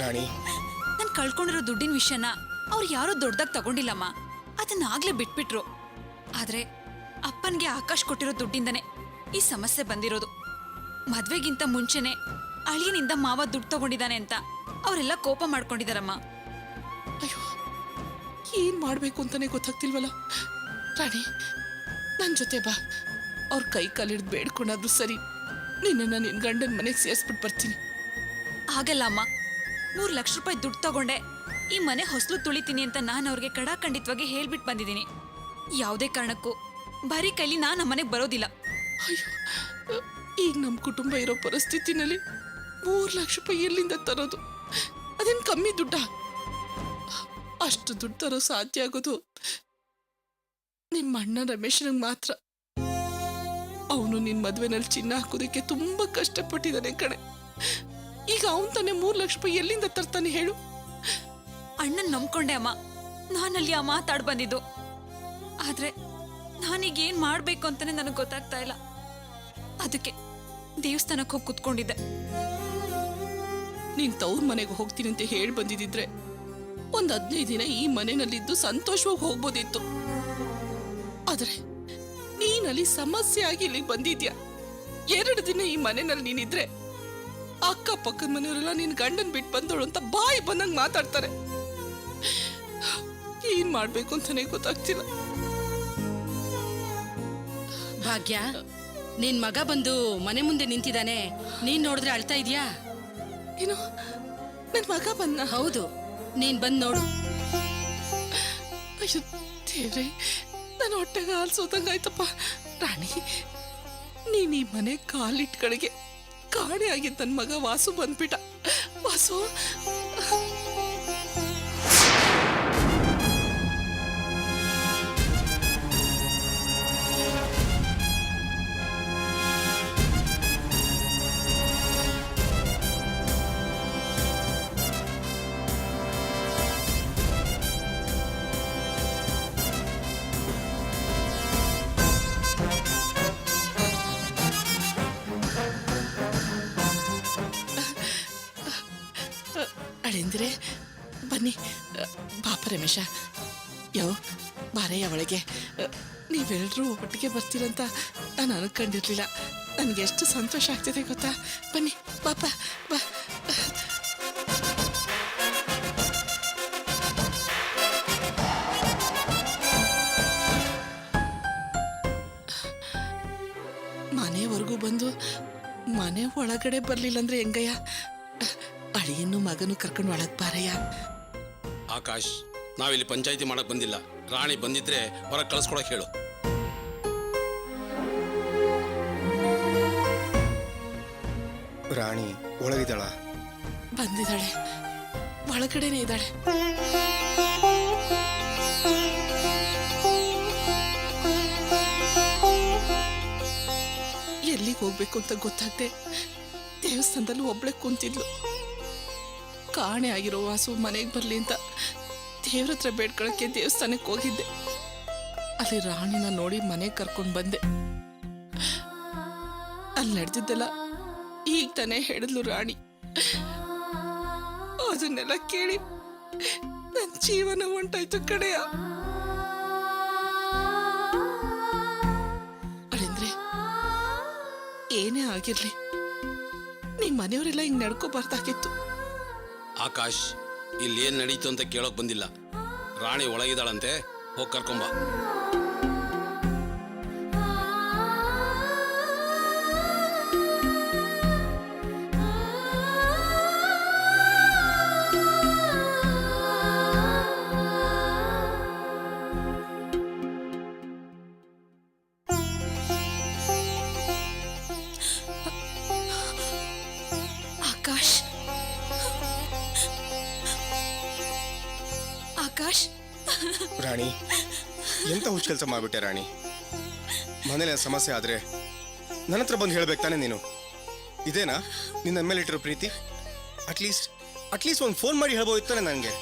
ರಾಣಿ, ನಾನು ಕಳ್ಕೊಂಡಿರೋ ದುಡ್ಡಿನ ವಿಷಯನ ಅವ್ರು ಯಾರೋ ದೊಡ್ಡದಾಗಿ ತಗೊಂಡಿಲ್ಲಮ್ಮ. ಅದನ್ನಾಗ್ಲೇ ಬಿಟ್ಬಿಟ್ರು. ಆದ್ರೆ ಅಪ್ಪನ್ಗೆ ಆಕಾಶ್ ಕೊಟ್ಟಿರೋ ದುಡ್ಡಿಂದನೇ ಈ ಸಮಸ್ಯೆ ಬಂದಿರೋದು. ಮದ್ವೆಗಿಂತ ಮುಂಚೆನೆ ಅಳಿಯನಿಂದ ಮಾವ ದುಡ್ಡು ತಗೊಂಡಿದ್ದಾನೆ ಅಂತ ಅವರೆಲ್ಲ ಕೋಪ ಮಾಡ್ಕೊಂಡಿದಾರಮ್ಮ. ಅಯ್ಯೋ, ಏನ್ ಮಾಡ್ಬೇಕು ಅಂತಾನೆ ಗೊತ್ತಾಗ್ತಿಲ್ವಲ್ಲ. ರಾಣಿ, ನನ್ನ ಜೊತೆ ಬಾ. ಅವ್ರ ಕೈ ಕಾಲಿಡ್ದು ಬೇಡ್ಕೊಂಡಾದ್ರು ಸರಿ, ನಿನ್ನ ನಿನ್ ಗಂಡನ ಮನೆಗೆ ಸೇರಿಸ್ಬಿಟ್ಟು ಬರ್ತೀನಿ. ಆಗಲ್ಲ ಅಮ್ಮ. 3 ಲಕ್ಷ ರೂಪಾಯಿ ದುಡ್ಡು ತಗೊಂಡೆ ಈ ಮನೆ ಹೊಸಲು ತುಳಿತೀನಿ ಅಂತ ನಾನು ಅವ್ರಿಗೆ ಕಡಾಖಂಡಿತವಾಗಿ ಹೇಳ್ಬಿಟ್ಟು ಬಂದಿದ್ದೀನಿ. ಯಾವುದೇ ಕಾರಣಕ್ಕೂ ಬರೀ ಕೈಲಿ ನಾನು ನಮ್ಮನೆಗೆ ಬರೋದಿಲ್ಲ. ಅಯ್ಯೋ, ಈಗ ನಮ್ಮ ಕುಟುಂಬ ಇರೋ ಪರಿಸ್ಥಿತಿನಲ್ಲಿ 3 ಲಕ್ಷ ರೂಪಾಯಿ ಎಲ್ಲಿಂದ ತರೋದು? ಅದೇನು ಕಮ್ಮಿ ದುಡ್ಡ? ಅಷ್ಟು ದುಡ್ಡು ತರೋ ಸಾಧ್ಯ ಆಗೋದು ನಿಮ್ಮ ಅಣ್ಣ ರಮೇಶನಿಗೆ ಮಾತ್ರ. ಅವನು ನಿನ್ನ ಮದುವೆನಲ್ಲಿ ಚಿನ್ನ ಹಾಕೋದಕ್ಕೆ ತುಂಬಾ ಕಷ್ಟಪಟ್ಟಿದ್ದಾನೆ ಕಣೆ. ಈಗ ಅವನ್ ತಾನೆ 3 ಲಕ್ಷ ರೂಪಾಯಿ ಎಲ್ಲಿಂದ ತರ್ತಾನೆ ಹೇಳು? ಅಣ್ಣನ್ ನಂಬ್ಕೊಂಡೆ ಅಮ್ಮ ನಾನಲ್ಲಿ ಆ ಮಾತಾಡ್ ಬಂದಿದ್ದು. ಆದ್ರೆ ನಾನೀಗ ಏನ್ ಮಾಡ್ಬೇಕು ಅಂತಾನೆ ನನಗೆ ಗೊತ್ತಾಗ್ತಾ ಇಲ್ಲ. ಅದಕ್ಕೆ ದೇವಸ್ಥಾನಕ್ಕೆ ಹೋಗಿ ಕುತ್ಕೊಂಡಿದ್ದೆ. ನೀನ್ ತವ್ರ ಮನೆಗೆ ಹೋಗ್ತೀನಿ ಅಂತ ಹೇಳಿ ಬಂದಿದ್ರೆ ಒಂದ್ 15 ದಿನ ಈ ಮನೆಯಲ್ಲಿದ್ದು ಸಂತೋಷವಾಗಿ ಹೋಗ್ಬೋದಿತ್ತು. ಆದ್ರೆ ನೀನಲ್ಲಿ ಸಮಸ್ಯೆ ಆಗಿ ಇಲ್ಲಿಗೆ ಬಂದಿದ್ಯಾ. 2 ದಿನ ಈ ಮನೆಯಲ್ಲಿ ನೀನಿದ್ರೆ ಅಕ್ಕಪಕ್ಕದ ಮನೆಯವರೆಲ್ಲ ನಿನ್ ಗಂಡನ್ ಬಿಟ್ಟು ಬಂದೋಳು ಅಂತ ಬಾಯಿ ಬಂದಂಗ್ ಮಾತಾಡ್ತಾರೆ. ಏನ್ ಮಾಡ್ಬೇಕು ಅಂತಾನೆ ಗೊತ್ತಾಗ್ತಿಲ್ಲ. ಭಾಗ್ಯ, ನಿನ್ ಮಗ ಬಂದು ಮನೆ ಮುಂದೆ ನಿಂತಿದ್ದಾನೆ. ನೀನ್ ನೋಡಿದ್ರೆ ಅಳ್ತಾ ಇದೀಯಾ? ಏನು, ನನ್ ಮಗ ಬಂದ? ಹೌದು, ನೀನ್ ಬಂದ್ ನೋಡು. ಅಯ್ಯೋ ದೇವ್ರೆ, ನನ್ನ ಹೊಟ್ಟೆಗೆ ಹಾಲು ಸೋತಂಗಾಯ್ತಪ್ಪ. ರಾಣಿ, ನೀನ್ ಈ ಮನೆ ಕಾಲಿಟ್ಗಳಿಗೆ ಕಾಣೆ ಆಗಿದ್ದ ನನ್ನ ಮಗ ವಾಸು ಬಂದ್ಬಿಟ್ಟ. ವಾಸು, ಅಳಿಂದ್ರೆ ಬನ್ನಿ. ಪಾಪ ರಮೇಶ, ಯೋ ಬಾರಯ್ಯ ಒಳಗೆ. ನೀವೆಲ್ಲರೂ ಒಟ್ಟಿಗೆ ಬರ್ತೀರಂತ ನಾನು ಅನ್ಕೊಂಡಿರ್ಲಿಲ್ಲ. ನನಗೆ ಎಷ್ಟು ಸಂತೋಷ ಆಗ್ತಿದೆ ಗೊತ್ತಾ? ಬನ್ನಿ ಪಾಪ, ಬಾ. ಮನೆವರೆಗೂ ಬಂದು ಮನೆ ಒಳಗಡೆ ಬರ್ಲಿಲ್ಲ ಅಂದ್ರೆ ಹೆಂಗಯ್ಯ? ಅಳಿಯನ್ನು ಮಗನು ಕರ್ಕೊಂಡು ಒಳಗ್ ಬಾರಯ್ಯ. ಆಕಾಶ್, ನಾವಿಲ್ಲಿ ಪಂಚಾಯಿತಿ ಮಾಡಕ್ ಬಂದಿಲ್ಲ. ರಾಣಿ ಬಂದಿದ್ರೆ ಹೊರಗೆ ಕಳಿಸ್ಕೊಡಕ್ ಹೇಳು. ರಾಣಿ ಒಳಗಿದ್ದಾಳ? ಬಂದಿದ್ದಾಳೆ, ಒಳಗಡೆನೆ ಇದ್ದಾಳೆ. ಎಲ್ಲಿಗೆ ಹೋಗ್ಬೇಕು ಅಂತ ಗೊತ್ತಾಗ್ದೆ ದೇವಸ್ಥಾನದಲ್ಲಿ ಒಬ್ಳೆ ಕುಂತಿದ್ಲು. ಕಾಣೆ ಆಗಿರೋ ವಾಸು ಮನೆಗೆ ಬರ್ಲಿ ಅಂತ ದೇವ್ರ ಹತ್ರ ಬೇಡ್ಕೊಳಕ್ಕೆ ದೇವಸ್ಥಾನಕ್ಕೆ ಹೋಗಿದ್ದೆ. ಅಲ್ಲಿ ರಾಣಿನ ನೋಡಿ ಮನೆಗೆ ಕರ್ಕೊಂಡು ಬಂದೆ. ಅಲ್ಲಿ ನಡೆದಿದ್ದೆಲ್ಲ ಈಗ ತಾನೇ ಹೇಳಿದ್ಲು ರಾಣಿ. ಅದನ್ನೆಲ್ಲ ಕೇಳಿ ನನ್ನ ಜೀವನ ಹೊಂಟಾಯ್ತು ಕಡೆಯ. ಅಳಿಂದ್ರೆ, ಏನೇ ಆಗಿರ್ಲಿ ನಿಮ್ ಮನೆಯವರೆಲ್ಲ ಹಿಂಗ್ ನಡ್ಕೋಬಾರ್ದಾಗಿತ್ತು. ಆಕಾಶ್, ಇಲ್ಲಿ ಏನ್ ನಡೀತು ಅಂತ ಕೇಳೋಕ್ ಬಂದಿಲ್ಲ. ರಾಣಿ ಒಳಗಿದಾಳಂತೆ, ಹೋಗಿ ಕರ್ಕೊಂಬ. ಆಕಾಶ್, ಆಕಾಶ್. ರಾಣಿ, ಎಂತ ಹುಚ್ಚ ಕೆಲಸ ಮಾಡ್ಬಿಟ್ಟೆ ರಾಣಿ. ಮನೇಲಿ ಸಮಸ್ಯೆ ಆದ್ರೆ ನನ್ನ ಹತ್ರ ಬಂದು ಹೇಳ್ಬೇಕು ತಾನೆ ನೀನು? ಇದೇನಾ ನಿನ್ನ ಮೇಲೆ ಇಟ್ಟಿರೋ ಪ್ರೀತಿ? ಅಟ್ಲೀಸ್ಟ್ ಒಂದು ಫೋನ್ ಮಾಡಿ ಹೇಳ್ಬೋದಿತ್ತಾನೆ ನನಗೆ.